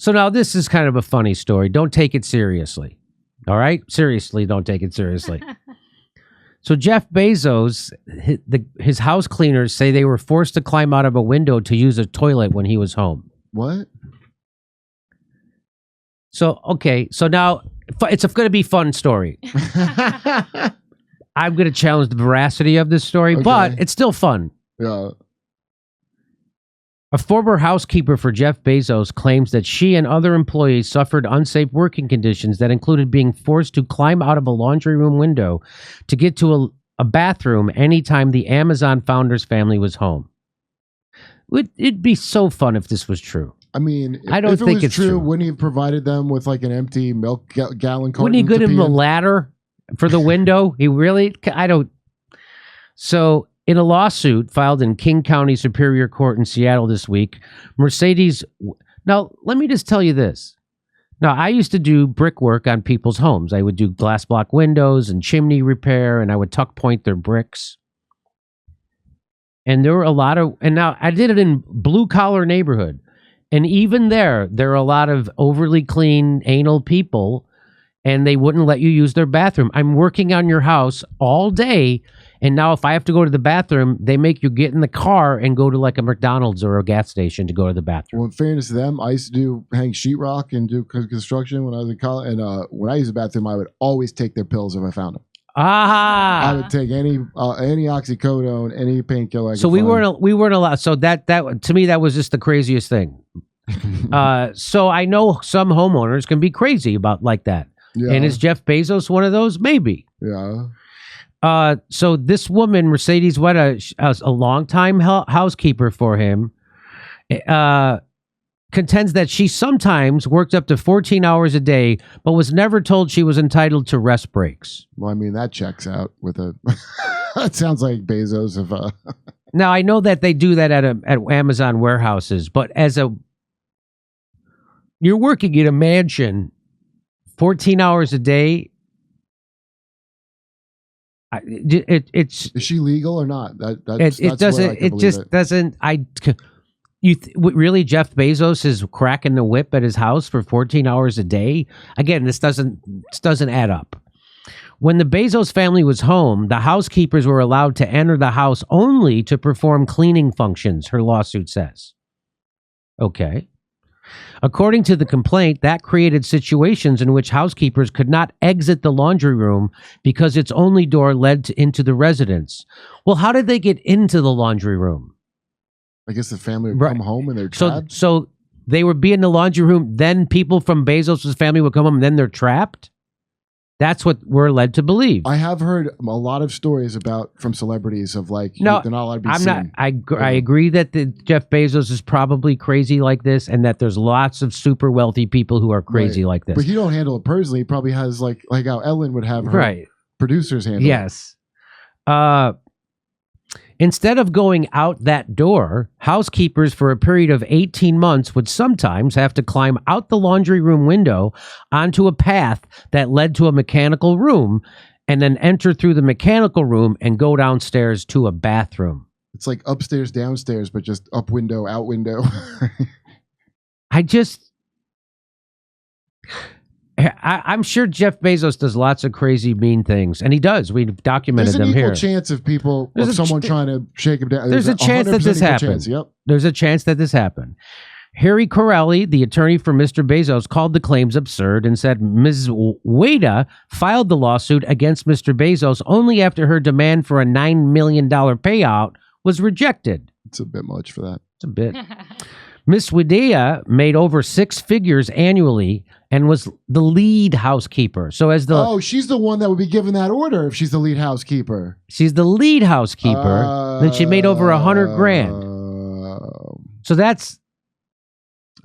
So now this is kind of a funny story. Don't take it seriously. All right? Seriously, don't take it seriously. So Jeff Bezos, his house cleaners say they were forced to climb out of a window to use a toilet when he was home. What? So, okay. So now it's going to be a fun story. I'm going to challenge the veracity of this story, but it's still fun. Yeah. A former housekeeper for Jeff Bezos claims that she and other employees suffered unsafe working conditions that included being forced to climb out of a laundry room window to get to a bathroom anytime the Amazon founder's family was home. It'd be so fun if this was true. I mean, I don't think it's true. Wouldn't he have provided them with like an empty milk gallon carton? Wouldn't he give him a ladder for the window? He really? I don't. So, in a lawsuit filed in King County Superior Court in Seattle this week, Mercedes. Now, let me just tell you this. Now, I used to do brickwork on people's homes. I would do glass block windows and chimney repair, and I would tuck point their bricks. And there were a lot of, and now I did it in blue collar neighborhood. And even there are a lot of overly clean anal people, and they wouldn't let you use their bathroom. I'm working on your house all day, and now if I have to go to the bathroom, they make you get in the car and go to like a McDonald's or a gas station to go to the bathroom. Well, in fairness to them, I used to hang sheetrock and do construction when I was in college. And when I used the bathroom, I would always take their pills if I found them. I would take any oxycodone, any painkiller. So we weren't allowed. So that to me that was just the craziest thing. So I know some homeowners can be crazy about like that. Yeah. And is Jeff Bezos one of those? Maybe. Yeah. So this woman, Mercedes, a longtime housekeeper for him, contends that she sometimes worked up to 14 hours a day, but was never told she was entitled to rest breaks. Well, I mean, that checks out with a... That sounds like Bezos of... Now, I know that they do that at Amazon warehouses, but you're working in a mansion 14 hours a day. Is she legal or not? Really, Jeff Bezos is cracking the whip at his house for 14 hours a day? Again, this doesn't add up. When the Bezos family was home, the housekeepers were allowed to enter the house only to perform cleaning functions, her lawsuit says. Okay. According to the complaint, that created situations in which housekeepers could not exit the laundry room because its only door led into the residence. Well, how did they get into the laundry room? I guess the family would come home and they're trapped. So they would be in the laundry room, then people from Bezos' family would come home, and then they're trapped? That's what we're led to believe. I have heard a lot of stories from celebrities of like, they're not allowed to be seen. I agree that Jeff Bezos is probably crazy like this, and that there's lots of super wealthy people who are crazy like this. But he don't handle it personally. He probably has like how Ellen would have her producers handle it. Yes. Instead of going out that door, housekeepers for a period of 18 months would sometimes have to climb out the laundry room window onto a path that led to a mechanical room and then enter through the mechanical room and go downstairs to a bathroom. It's like upstairs, downstairs, but just up window, out window. I'm sure Jeff Bezos does lots of crazy, mean things, and he does. We've documented them here. There's an equal chance of someone trying to shake him down. There's a chance that this happened. Yep. There's a chance that this happened. Harry Corelli, the attorney for Mr. Bezos, called the claims absurd and said Ms. Wada filed the lawsuit against Mr. Bezos only after her demand for a $9 million payout was rejected. It's a bit much for that. It's a bit. Miss Wadea made over 6 figures annually and was the lead housekeeper. So she's the one that would be given that order if she's the lead housekeeper. She's the lead housekeeper. Then she made over $100,000. So that's.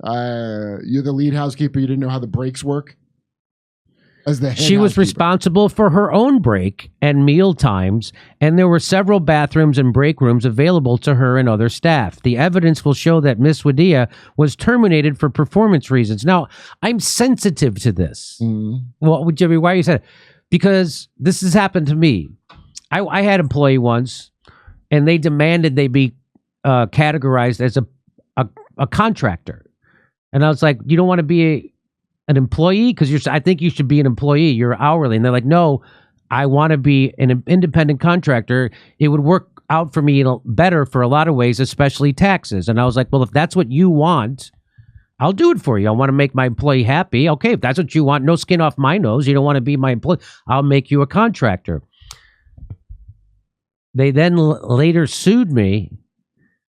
You're the lead housekeeper. You didn't know how the breaks work. She was responsible for her own break and meal times, and there were several bathrooms and break rooms available to her and other staff. The evidence will show that Miss Wadea was terminated for performance reasons. Now, I'm sensitive to this. Well, Jimmy, why you said it? Because this has happened to me. I had an employee once, and they demanded they be categorized as a contractor. And I was like, you don't want to be an employee? Because I think you should be an employee. You're hourly. And they're like, no, I want to be an independent contractor. It would work out for me better for a lot of ways, especially taxes. And I was like, well, if that's what you want, I'll do it for you. I want to make my employee happy. Okay, if that's what you want, no skin off my nose. You don't want to be my employee. I'll make you a contractor. They then later sued me,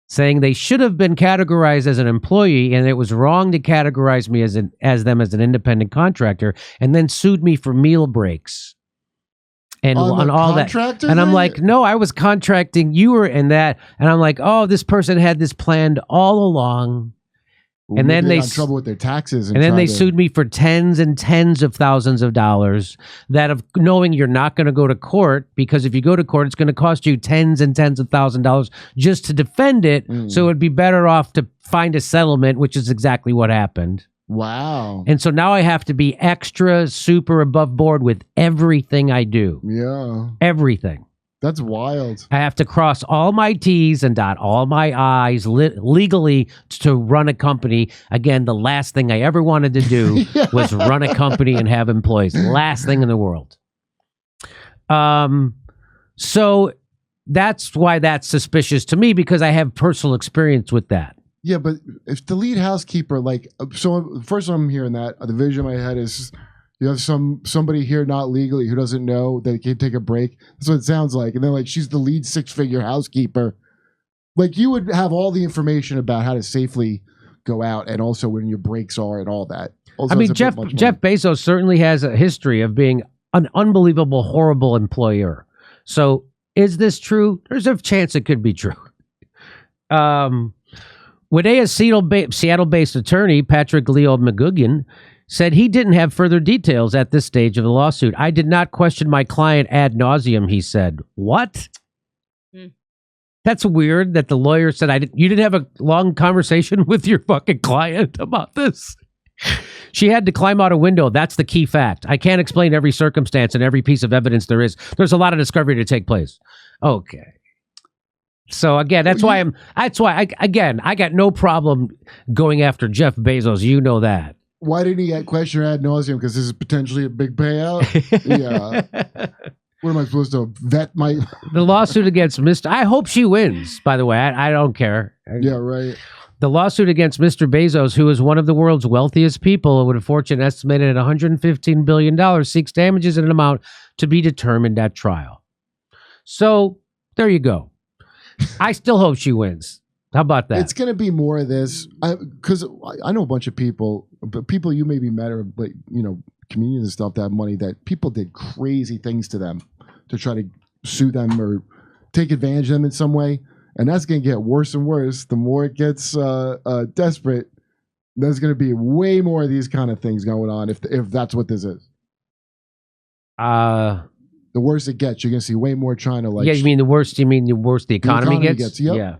saying they should have been categorized as an employee, and it was wrong to categorize me as them as an independent contractor, and then sued me for meal breaks. And on all that, and I'm like, no, I was contracting. You were in that, and I'm like, oh, this person had this planned all along. Well, and then they got in trouble with their taxes, and then they sued me for tens and tens of thousands of dollars. That of knowing you're not going to go to court, because if you go to court, it's going to cost you tens and tens of $1,000s just to defend it. So it'd be better off to find a settlement, which is exactly what happened. Wow. And so now I have to be extra super above board with everything I do. Yeah. Everything. That's wild. I have to cross all my T's and dot all my I's legally to run a company. Again, the last thing I ever wanted to do was run a company and have employees. Last thing in the world. So that's why that's suspicious to me, because I have personal experience with that. Yeah, but if the lead housekeeper, like, so first I'm hearing that, the vision in my head is you have somebody here not legally who doesn't know that they can take a break. That's what it sounds like. And then like she's the lead 6-figure housekeeper. Like you would have all the information about how to safely go out and also when your breaks are and all that. Also, I mean, Jeff Bezos certainly has a history of being an unbelievable, horrible employer. So is this true? There's a chance it could be true. Wadea's Seattle-based attorney, Patrick Leo McGugan, said he didn't have further details at this stage of the lawsuit. I did not question my client ad nauseum, he said. What? That's weird that the lawyer said, you didn't have a long conversation with your fucking client about this. She had to climb out a window. That's the key fact. I can't explain every circumstance and every piece of evidence there is. There's a lot of discovery to take place. Okay. So again, I got no problem going after Jeff Bezos. You know that. Why didn't he question her ad nauseum? Because this is potentially a big payout. Yeah. What am I supposed to vet the lawsuit against Mr. I hope she wins, by the way. I don't care. Yeah, right. The lawsuit against Mr. Bezos, who is one of the world's wealthiest people with a fortune estimated at $115 billion, seeks damages in an amount to be determined at trial. So there you go. I still hope she wins. How about that? It's going to be more of this, because I know a bunch of people, but people you maybe met or, like, you know, comedians and stuff that have money, that people did crazy things to them to try to sue them or take advantage of them in some way. And that's going to get worse and worse. The more it gets desperate, there's going to be way more of these kind of things going on if that's what this is. The worse it gets, you're going to see way more trying to like... Yeah, you mean the worse the economy gets? Yep. Yeah.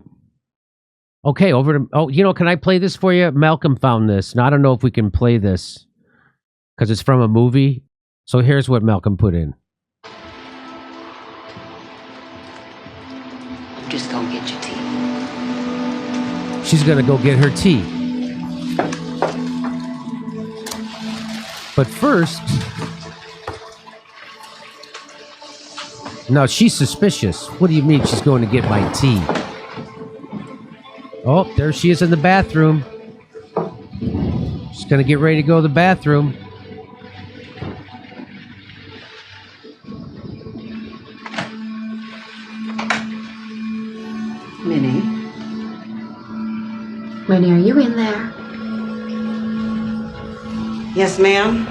Okay, can I play this for you? Malcolm found this. Now, I don't know if we can play this because it's from a movie. So here's what Malcolm put in. Just go get your tea. She's going to go get her tea. But first... No, she's suspicious. What do you mean she's going to get my tea? Oh, there she is in the bathroom. She's going to get ready to go to the bathroom. Minnie? Minnie, are you in there? Yes, ma'am.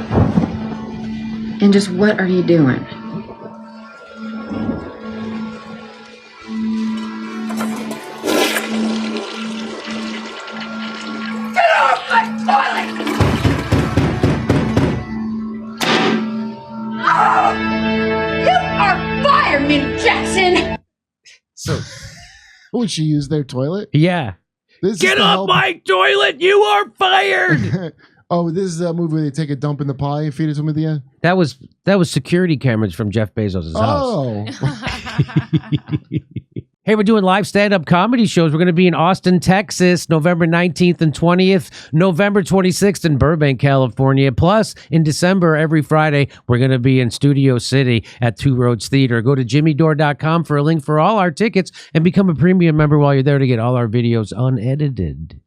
And just what are you doing? So, would she use their toilet? Yeah. Get off my toilet! You are fired! Oh, this is a movie where they take a dump in the pie and feed it to him at the end? That was security cameras from Jeff Bezos' house. Oh. Hey, we're doing live stand-up comedy shows. We're going to be in Austin, Texas, November 19th and 20th, November 26th in Burbank, California. Plus, in December, every Friday, we're going to be in Studio City at Two Roads Theater. Go to jimmydore.com for a link for all our tickets and become a premium member while you're there to get all our videos unedited.